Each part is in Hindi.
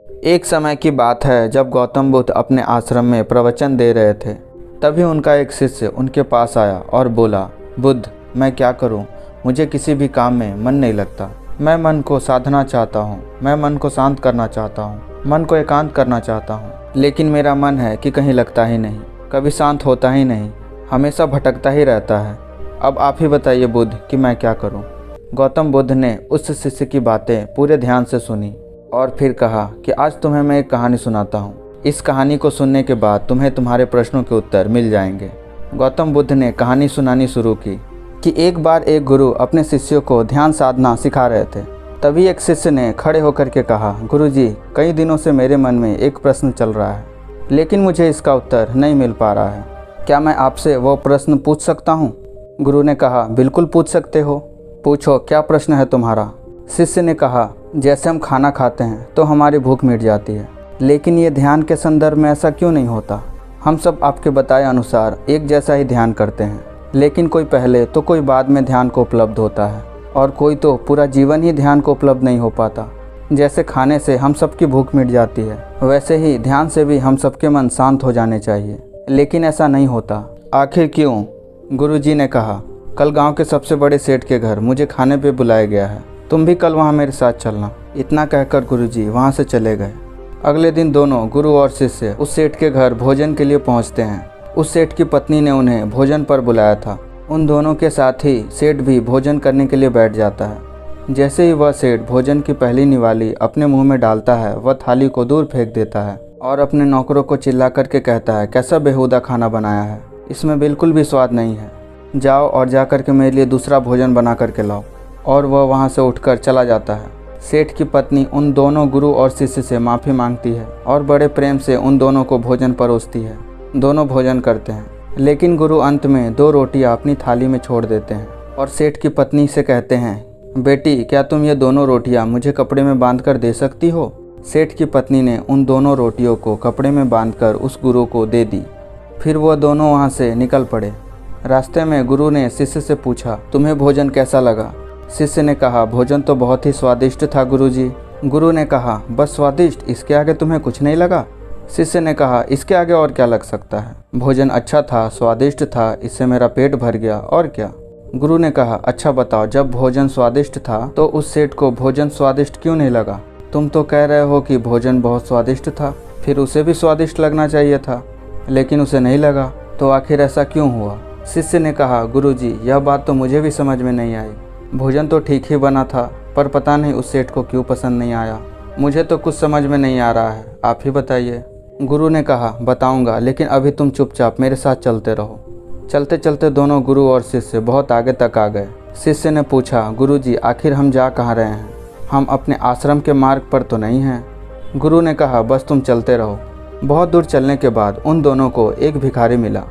एक समय की बात है जब गौतम बुद्ध अपने आश्रम में प्रवचन दे रहे थे। तभी उनका एक शिष्य उनके पास आया और बोला, बुद्ध, मैं क्या करूं? मुझे किसी भी काम में मन नहीं लगता। मैं मन को साधना चाहता हूं, मैं मन को शांत करना चाहता हूं, मन को एकांत करना चाहता हूं, लेकिन मेरा मन है कि कहीं लगता ही नहीं, कभी शांत होता ही नहीं, हमेशा भटकता ही रहता है। अब आप ही बताइए बुद्ध कि मैं क्या करूं? गौतम बुद्ध ने उस शिष्य की बातें पूरे ध्यान से सुनी और फिर कहा कि आज तुम्हें मैं एक कहानी सुनाता हूँ। इस कहानी को सुनने के बाद तुम्हें तुम्हारे प्रश्नों के उत्तर मिल जाएंगे। गौतम बुद्ध ने कहानी सुनानी शुरू की कि एक बार एक गुरु अपने शिष्यों को ध्यान साधना सिखा रहे थे। तभी एक शिष्य ने खड़े होकर के कहा, गुरुजी, कई दिनों से मेरे मन में एक प्रश्न चल रहा है, लेकिन मुझे इसका उत्तर नहीं मिल पा रहा है। क्या मैं आपसे वो प्रश्न पूछ सकता हूँ? गुरु ने कहा, बिल्कुल पूछ सकते हो, पूछो क्या प्रश्न है तुम्हारा। शिष्य ने कहा, जैसे हम खाना खाते हैं तो हमारी भूख मिट जाती है, लेकिन ये ध्यान के संदर्भ में ऐसा क्यों नहीं होता? हम सब आपके बताए अनुसार एक जैसा ही ध्यान करते हैं, लेकिन कोई पहले तो कोई बाद में ध्यान को उपलब्ध होता है और कोई तो पूरा जीवन ही ध्यान को उपलब्ध नहीं हो पाता। जैसे खाने से हम सबकी भूख मिट जाती है, वैसे ही ध्यान से भी हम सबके मन शांत हो जाने चाहिए, लेकिन ऐसा नहीं होता। आखिर क्यों? गुरुजी ने कहा, कल गांव के सबसे बड़े सेठ के घर मुझे खाने पे बुलाया गया है, तुम भी कल वहाँ मेरे साथ चलना। इतना कहकर गुरुजी वहाँ से चले गए। अगले दिन दोनों गुरु और शिष्य उस सेठ के घर भोजन के लिए पहुँचते हैं। उस सेठ की पत्नी ने उन्हें भोजन पर बुलाया था। उन दोनों के साथ ही सेठ भी भोजन करने के लिए बैठ जाता है। जैसे ही वह सेठ भोजन की पहली निवाली अपने मुँह में डालता है, वह थाली को दूर फेंक देता है और अपने नौकरों को चिल्ला करके कहता है, कैसा बेहुदा खाना बनाया है, इसमें बिल्कुल भी स्वाद नहीं है, जाओ और जा कर के मेरे लिए दूसरा भोजन बना करके लाओ। और वह वहाँ से उठकर चला जाता है। सेठ की पत्नी उन दोनों गुरु और शिष्य से माफ़ी मांगती है और बड़े प्रेम से उन दोनों को भोजन परोसती है। दोनों भोजन करते हैं, लेकिन गुरु अंत में 2 रोटियां अपनी थाली में छोड़ देते हैं और सेठ की पत्नी से कहते हैं, बेटी, क्या तुम ये दोनों रोटियां मुझे कपड़े में बांध कर दे सकती हो? सेठ की पत्नी ने उन दोनों रोटियों को कपड़े में बांधकर उस गुरु को दे दी। फिर वह दोनों वहाँ से निकल पड़े। रास्ते में गुरु ने शिष्य से पूछा, तुम्हें भोजन कैसा लगा? शिष्य ने कहा, भोजन तो बहुत ही स्वादिष्ट था गुरुजी। गुरु ने कहा, बस स्वादिष्ट, इसके आगे तुम्हें कुछ नहीं लगा? शिष्य ने कहा, इसके आगे और क्या लग सकता है? भोजन अच्छा था, स्वादिष्ट था, इससे मेरा पेट भर गया, और क्या? गुरु ने कहा, अच्छा बताओ, जब भोजन स्वादिष्ट था तो उस सेठ को भोजन स्वादिष्ट क्यों नहीं लगा? तुम तो कह रहे हो कि भोजन बहुत स्वादिष्ट था, फिर उसे भी स्वादिष्ट लगना चाहिए था, लेकिन उसे नहीं लगा, तो आखिर ऐसा क्यों हुआ? शिष्य ने कहा, गुरुजी, यह बात तो मुझे भी समझ में नहीं आई। भोजन तो ठीक ही बना था, पर पता नहीं उस सेठ को क्यों पसंद नहीं आया। मुझे तो कुछ समझ में नहीं आ रहा है, आप ही बताइए। गुरु ने कहा, बताऊंगा, लेकिन अभी तुम चुपचाप मेरे साथ चलते रहो। चलते चलते दोनों गुरु और शिष्य बहुत आगे तक आ गए। शिष्य ने पूछा, गुरुजी, आखिर हम जा कहाँ रहे हैं? हम अपने आश्रम के मार्ग पर तो नहीं हैं? गुरु ने कहा, बस तुम चलते रहो। बहुत दूर चलने के बाद उन दोनों को एक भिखारी मिला।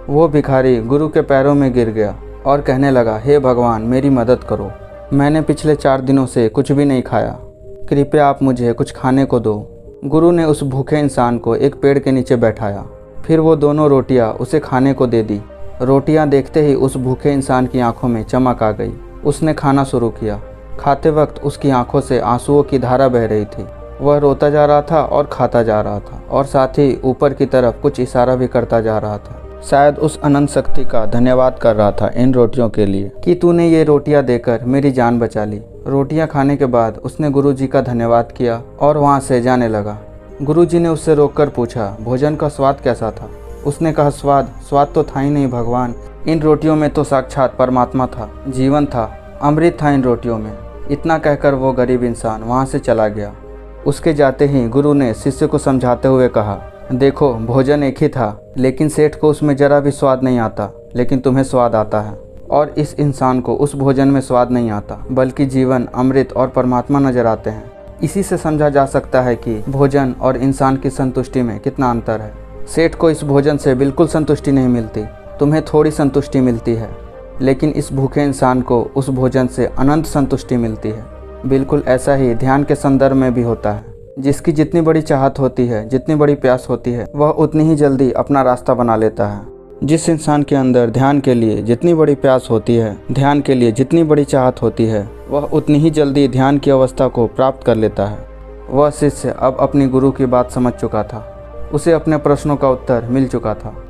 वो भिखारी गुरु के पैरों में गिर गया और कहने लगा, हे भगवान, मेरी मदद करो, मैंने पिछले 4 दिनों से कुछ भी नहीं खाया, कृपया आप मुझे कुछ खाने को दो। गुरु ने उस भूखे इंसान को एक पेड़ के नीचे बैठाया, फिर वो दोनों रोटियां उसे खाने को दे दी। रोटियां देखते ही उस भूखे इंसान की आंखों में चमक आ गई। उसने खाना शुरू किया। खाते वक्त उसकी आंखों से आंसुओं की धारा बह रही थी। वह रोता जा रहा था और खाता जा रहा था, और साथ ही ऊपर की तरफ कुछ इशारा भी करता जा रहा था। शायद उस अनंत शक्ति का धन्यवाद कर रहा था इन रोटियों के लिए कि तूने ये रोटियां देकर मेरी जान बचा ली। रोटियां खाने के बाद उसने गुरुजी का धन्यवाद किया और वहां से जाने लगा। गुरुजी ने उससे रोककर पूछा, भोजन का स्वाद कैसा था? उसने कहा, स्वाद तो था ही नहीं भगवान, इन रोटियों में तो साक्षात परमात्मा था, जीवन था, अमृत था इन रोटियों में। इतना कहकर वो गरीब इंसान वहाँ से चला गया। उसके जाते ही गुरु ने शिष्य को समझाते हुए कहा, देखो, भोजन एक ही था, लेकिन सेठ को उसमें जरा भी स्वाद नहीं आता, लेकिन तुम्हें स्वाद आता है, और इस इंसान को उस भोजन में स्वाद नहीं आता, बल्कि जीवन, अमृत और परमात्मा नजर आते हैं। इसी से समझा जा सकता है कि भोजन और इंसान की संतुष्टि में कितना अंतर है। सेठ को इस भोजन से बिल्कुल संतुष्टि नहीं मिलती, तुम्हें थोड़ी संतुष्टि मिलती है, लेकिन इस भूखे इंसान को उस भोजन से अनंत संतुष्टि मिलती है। बिल्कुल ऐसा ही ध्यान के संदर्भ में भी होता है। जिसकी जितनी बड़ी चाहत होती है, जितनी बड़ी प्यास होती है, वह उतनी ही जल्दी अपना रास्ता बना लेता है। जिस इंसान के अंदर ध्यान के लिए जितनी बड़ी प्यास होती है, ध्यान के लिए जितनी बड़ी चाहत होती है, वह उतनी ही जल्दी ध्यान की अवस्था को प्राप्त कर लेता है। वह शिष्य अब अपनी गुरु की बात समझ चुका था। उसे अपने प्रश्नों का उत्तर मिल चुका था।